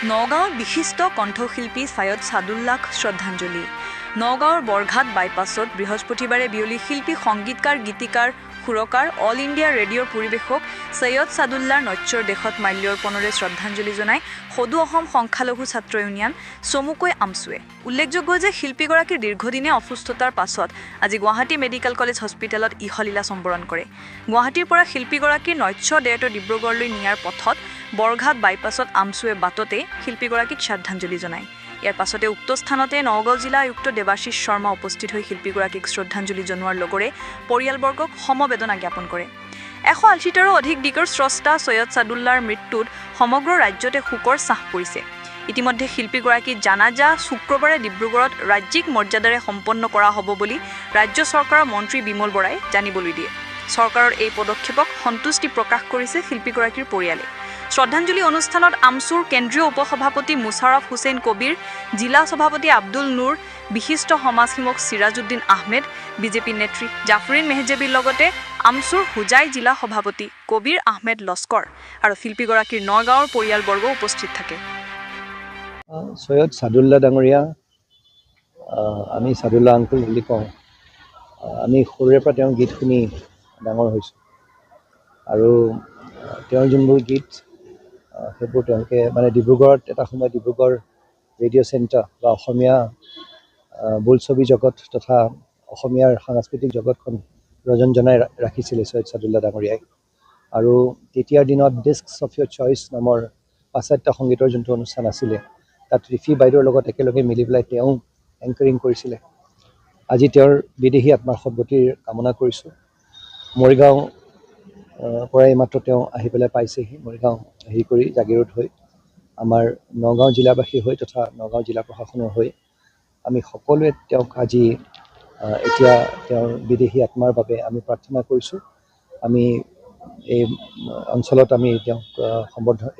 নগাঁৱৰ বিশিষ্ট কণ্ঠশিল্পী সৈয়দ ছাদুল্লাক শ্ৰদ্ধাঞ্জলি। নগাঁৱৰ বৰঘাট বাইপাছত বৃহস্পতিবাৰে বিয়লি শিল্পী সংগীতকাৰ গীতিকাৰ সুৰকাৰ অল ইণ্ডিয়া ৰেডিঅ'ৰ পৰিৱেশক সৈয়দ ছাদুল্লাৰ নত্যৰ দেশত মাল্যৰ্পণৰে শ্ৰদ্ধাঞ্জলি জনাই সদু অসম সংখ্যালঘু ছাত্ৰ ইউনিয়ন চমুকৈ আমছুৱে। উল্লেখযোগ্য যে শিল্পীগৰাকীৰ দীৰ্ঘদিনীয়া অসুস্থতাৰ পাছত আজি গুৱাহাটী মেডিকেল কলেজ হস্পিটেলত ইহলীলা সম্বৰণ কৰে। গুৱাহাটীৰ পৰা শিল্পীগৰাকীৰ নত্য দেহটো ডিব্ৰুগড়লৈ নিয়াৰ পথত বৰঘাট বাইপাছত আমছুৱে বাটতে শিল্পীগৰাকীক শ্ৰদ্ধাঞ্জলি জনায়। ইয়াৰ পাছতে উক্ত স্থানতে নগাঁও জিলা আয়ুক্ত দেৱাশিষ শৰ্মা উপস্থিত হৈ শিল্পীগৰাকীক শ্ৰদ্ধাঞ্জলি জনোৱাৰ লগতে পৰিয়ালবৰ্গক সমবেদনা জ্ঞাপন কৰে। 180টাৰো অধিক দিগৰ স্ৰষ্টা সৈয়দ ছাদুল্লাৰ মৃত্যুত সমগ্ৰ ৰাজ্যতে শোকৰ ছাঁ পৰিছে। ইতিমধ্যে শিল্পীগৰাকীৰ জানাজা শুক্ৰবাৰে ডিব্ৰুগড়ত ৰাজ্যিক মৰ্যাদাৰে সম্পন্ন কৰা হ'ব বুলি ৰাজ্য চৰকাৰৰ মন্ত্ৰী বিমল বৰাই জানিবলৈ দিয়ে। চৰকাৰৰ এই পদক্ষেপক সন্তুষ্টি প্ৰকাশ কৰিছে শিল্পীগৰাকীৰ পৰিয়ালে। শ্ৰদ্ধাঞ্জলি অনুষ্ঠানত আমছুৰ কেন্দ্ৰীয় উপসভাপতি মুছাৰফ হুছেইন কবিৰ, জিলা সভাপতি আব্দুল নুৰ, বিশিষ্ট সমাজসেৱক চিৰাজউদ্দিন আহমেদ, বিজেপি নেত্ৰী জাফৰিন মেহজেবিৰ লগতে আমছুৰ হুজাই জিলা সভাপতি কবিৰ আহমেদ লস্কৰ আৰু শিল্পীগৰাকীৰ নগাঁৱৰ পৰিয়ালবৰ্গ উপস্থিত থাকে। সৈয়দ ছাদুল্লা ডাঙৰীয়া, আমি ছাদুল্লা আংকুল বুলি কওঁ। আমি সৰুৰে পৰা তেওঁৰ গীত শুনি ডাঙৰ হৈছোঁ আৰু তেওঁৰ যোনবোৰ গীত সেইবোৰ তেওঁলোকে ডিব্ৰুগড়ত এটা সময়ত ডিব্ৰুগড় ৰেডিঅ' চেণ্টাৰ বা অসমীয়া বোলছবি জগত তথা অসমীয়াৰ সাংস্কৃতিক জগতখন ৰজনজনাই ৰাখিছিলে সৈয়দ ছাদুল্লা ডাঙৰীয়াই। আৰু তেতিয়াৰ দিনত ডিস্কছ অফ ইয়ৰ চইচ নামৰ পাশ্চাত্য সংগীতৰ যোনটো অনুষ্ঠান আছিলে, তাত ৰিফি বাইদেউৰ লগত একেলগে মিলি পেলাই তেওঁ এংকাৰিং কৰিছিলে। আজি তেওঁৰ বিদেহী আত্মাৰ সদ্গতিৰ কামনা কৰিছোঁ। মৰিগাঁও পৰা এইমাত্ৰ তেওঁ আহি পেলাই পাইছেহি। মৰিগাঁও হেৰি কৰি জাগিৰোড হৈ আমাৰ নগাঁও জিলাবাসী হৈ তথা নগাঁও জিলা প্ৰশাসনৰ হৈ আমি সকলোৱে তেওঁক আজি এতিয়া তেওঁৰ বিদেহী আত্মাৰ বাবে আমি প্ৰাৰ্থনা কৰিছোঁ। আমি এই অঞ্চলত আমি তেওঁক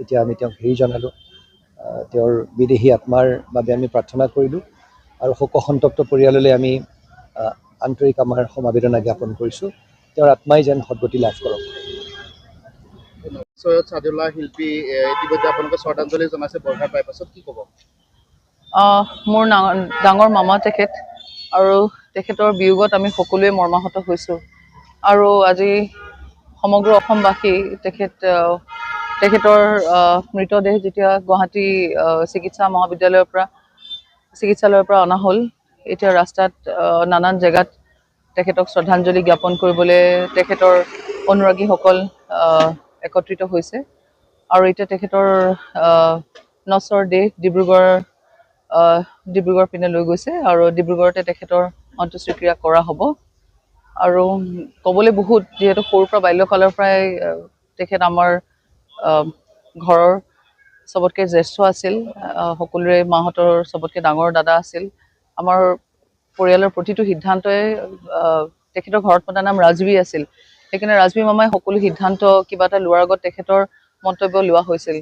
এতিয়া আমি তেওঁক হেৰি জনালোঁ, তেওঁৰ বিদেহী আত্মাৰ বাবে আমি প্ৰাৰ্থনা কৰিলোঁ আৰু শোকসন্তপ্ত পৰিয়াললৈ আমি আন্তৰিক আমাৰ সমবেদনা জ্ঞাপন কৰিছোঁ। তেওঁৰ আত্মাই যেন সদ্গতি লাভ কৰক। সৈয়দ ছাদুল্লা শিল্পী ইতিমধ্যে আপোনালোকে শ্ৰদ্ধাঞ্জলি জনাইছে বৰঘাট বাইপাছত, কি ক'ব? মোৰ ডাঙৰ মামা তেখেত, আৰু তেখেতৰ বিয়োগত আমি সকলোৱে মৰ্মাহত হৈছোঁ। আৰু আজি সমগ্ৰ অসমবাসী তেখেতৰ মৃতদেহ যেতিয়া গুৱাহাটী চিকিৎসালয়ৰ পৰা অনা হ'ল, এতিয়া ৰাস্তাত নানান জেগাত তেখেতক শ্ৰদ্ধাঞ্জলি জ্ঞাপন কৰিবলৈ তেখেতৰ অনুৰাগীসকল একত্ৰিত হৈছে। আৰু এতিয়া তেখেতৰ নশ্বৰ দেহ ডিব্ৰুগড় পিনে লৈ গৈছে আৰু ডিব্ৰুগড়তে তেখেতৰ অন্ত্যেষ্টিক্ৰিয়া কৰা হ'ব। আৰু ক'বলৈ বহুত, যিহেতু সৰুৰ পৰা বাল্যকালৰ পৰাই তেখেত আমাৰ ঘৰৰ চবতকৈ জ্যেষ্ঠ আছিল, সকলোৰে মাহঁতৰ চবতকৈ ডাঙৰ দাদা আছিল। আমাৰ পৰিয়ালৰ প্ৰতিটো সিদ্ধান্তই তেখেতৰ ঘৰত পতা নাম ৰাজবী আছিল, সেইকাৰণে ৰাজবী মামাই সকলো সিদ্ধান্ত কিবা এটা লোৱাৰ আগত তেখেতৰ মন্তব্য লোৱা হৈছিল।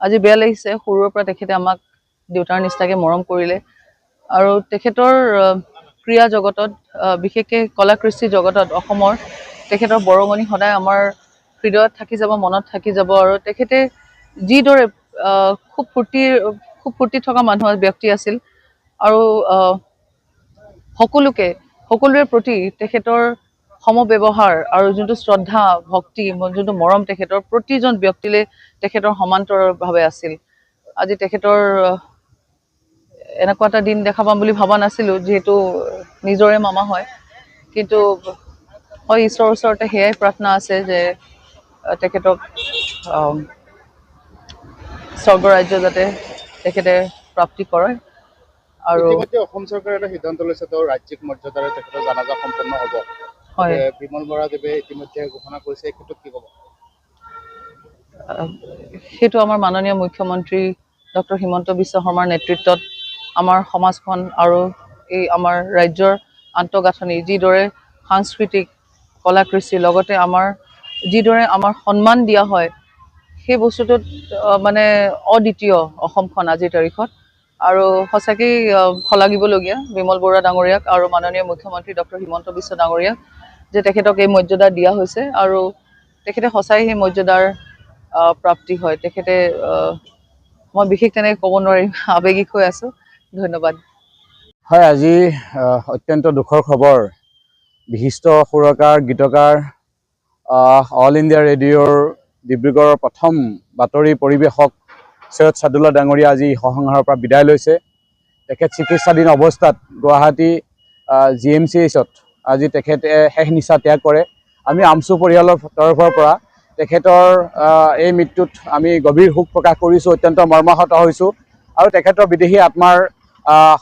আজি বেয়া লাগিছে, সৰুৰে পৰা তেখেতে আমাক দেউতাৰ নিচিনাকৈ মৰম কৰিলে আৰু তেখেতৰ ক্ৰীড়া জগতত, বিশেষকৈ কলা কৃষ্টি জগতত অসমৰ তেখেতৰ বৰঙণি সদায় আমাৰ হৃদয়ত থাকি যাব, মনত থাকি যাব। আৰু তেখেতে যিদৰে খুব ফূৰ্তি থকা ব্যক্তি আছিল আৰু সকলোৰে প্ৰতি তেখেতৰ সমব্যৱহাৰ আৰু যোনটো শ্ৰদ্ধা ভক্তি, যোনটো মৰম তেখেতৰ প্ৰতিজন ব্যক্তিলৈ তেখেতৰ সমান্তৰভাৱে আছিল। আজি তেখেতৰ এনেকুৱা এটা দিন দেখা পাম বুলি ভবা নাছিলোঁ, যিহেতু নিজৰে মামা হয়। কিন্তু হয়, ঈশ্বৰৰ ওচৰতে সেয়াই প্ৰাৰ্থনা আছে যে তেখেতক স্বৰ্গ ৰাজ্য যাতে তেখেতে প্ৰাপ্তি কৰে। আৰু ইতিমধ্যে অসম চৰকাৰে এটা সিদ্ধান্ত লৈছে, তেওঁ ৰাজ্যিক মৰ্যাদাৰে তেখেতৰ জানাজা সম্পন্ন হ'ব। হয়, বিমল বৰাদেৱে ইতিমধ্যে ঘোষণা কৰিছে, এই ক্ষেত্ৰত কি ক'ব? সেইটো আমাৰ মাননীয় মুখ্যমন্ত্ৰী ডক্টৰ হিমন্ত বিশ্ব শৰ্মাৰ নেতৃত্বত আমাৰ সমাজখন আৰু এই আমাৰ ৰাজ্যৰ আন্তঃগাঁথনি, যিদৰে সাংস্কৃতিক কলা কৃষ্টিৰ লগতে যিদৰে আমাৰ সন্মান দিয়া হয়, সেই বস্তুটোত অদ্বিতীয় অসমখন আজিৰ তাৰিখত। আৰু সঁচাকেই শলাগিবলগীয়া বিমল বৰুৱা ডাঙৰীয়াক আৰু মাননীয় মুখ্যমন্ত্ৰী ডক্টৰ হিমন্ত বিশ্ব ডাঙৰীয়াক যে তেখেতক এই মৰ্যাদা দিয়া হৈছে আৰু তেখেতে সঁচাই সেই মৰ্যাদাৰ প্ৰাপ্তি হয়। তেখেতে মই বিশেষ তেনেকৈ ক'ব নোৱাৰিম, আৱেগিক হৈ আছোঁ। ধন্যবাদ। হয়, আজি অত্যন্ত দুখৰ খবৰ। বিশিষ্ট সুৰকাৰ গীতকাৰ অল ইণ্ডিয়া ৰেডিঅ'ৰ ডিব্ৰুগড়ৰ প্ৰথম বাতৰি পৰিৱেশক সৈয়দ ছাদুল্লাহ ডাঙৰীয়া আজি সংসাৰৰ পৰা বিদায় লৈছে। তেখেত চিকিৎসাধীন অৱস্থাত গুৱাহাটী GMCHত আজি তেখেতে শেষ নিশা ত্যাগ কৰে। আমি আমচু পৰিয়ালৰ তৰফৰ পৰা তেখেতৰ এই মৃত্যুত আমি গভীৰ শোক প্ৰকাশ কৰিছোঁ, অত্যন্ত মৰ্মাহত হৈছোঁ আৰু তেখেতৰ বিদেহী আত্মাৰ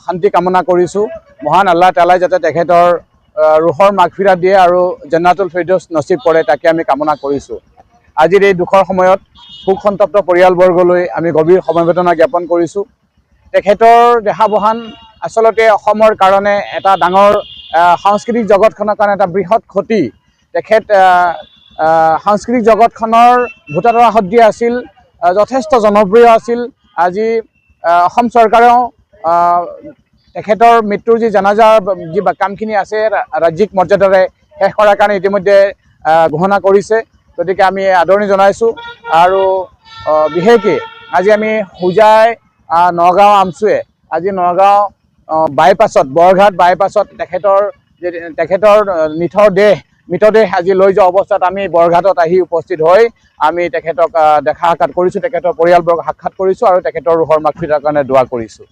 শান্তি কামনা কৰিছোঁ। মহান আল্লাহ তাআলাই যাতে তেখেতৰ ৰুহৰ মাগফিৰাত দিয়ে আৰু জান্নাতুল ফিৰদৌছ নচিব কৰে, তাকে আমি কামনা কৰিছোঁ। আজিৰ এই দুখৰ সময়ত শোক সন্তপ্ত পৰিয়ালবৰ্গলৈ আমি গভীৰ সমবেদনা জ্ঞাপন কৰিছোঁ। তেখেতৰ দেহাৱসান আচলতে অসমৰ কাৰণে এটা ডাঙৰ সাংস্কৃতিক জগতখনৰ কাৰণে এটা বৃহৎ ক্ষতি। তেখেত সাংস্কৃতিক জগতখনৰ ভোটাতৰা সদৃশ আছিল, যথেষ্ট জনপ্ৰিয় আছিল। আজি অসম চৰকাৰেও তেখেতৰ মৃত্যুৰ যি জানাজাৰ যি কামখিনি আছে ৰাজ্যিক মৰ্যাদাৰে শেষ কৰাৰ কাৰণে ইতিমধ্যে ঘোষণা কৰিছে। গতিকে আমি আদৰণি জনাইছোঁ আৰু বিশেষকৈ আজি আমি হোজাই নগাঁও আমচুৱে আজি নগাঁও বাইপাছত বৰঘাট বাইপাছত তেখেতৰ মৃতদেহ আজি লৈ যোৱা অৱস্থাত আমি বৰঘাটত আহি উপস্থিত হৈ আমি তেখেতক দেখা সাক্ষাৎ কৰিছোঁ, তেখেতৰ পৰিয়ালবৰ্গক সাক্ষাৎ কৰিছোঁ আৰু তেখেতৰ ৰুহৰ মাগফিৰাৰ কাৰণে দোৱা কৰিছোঁ।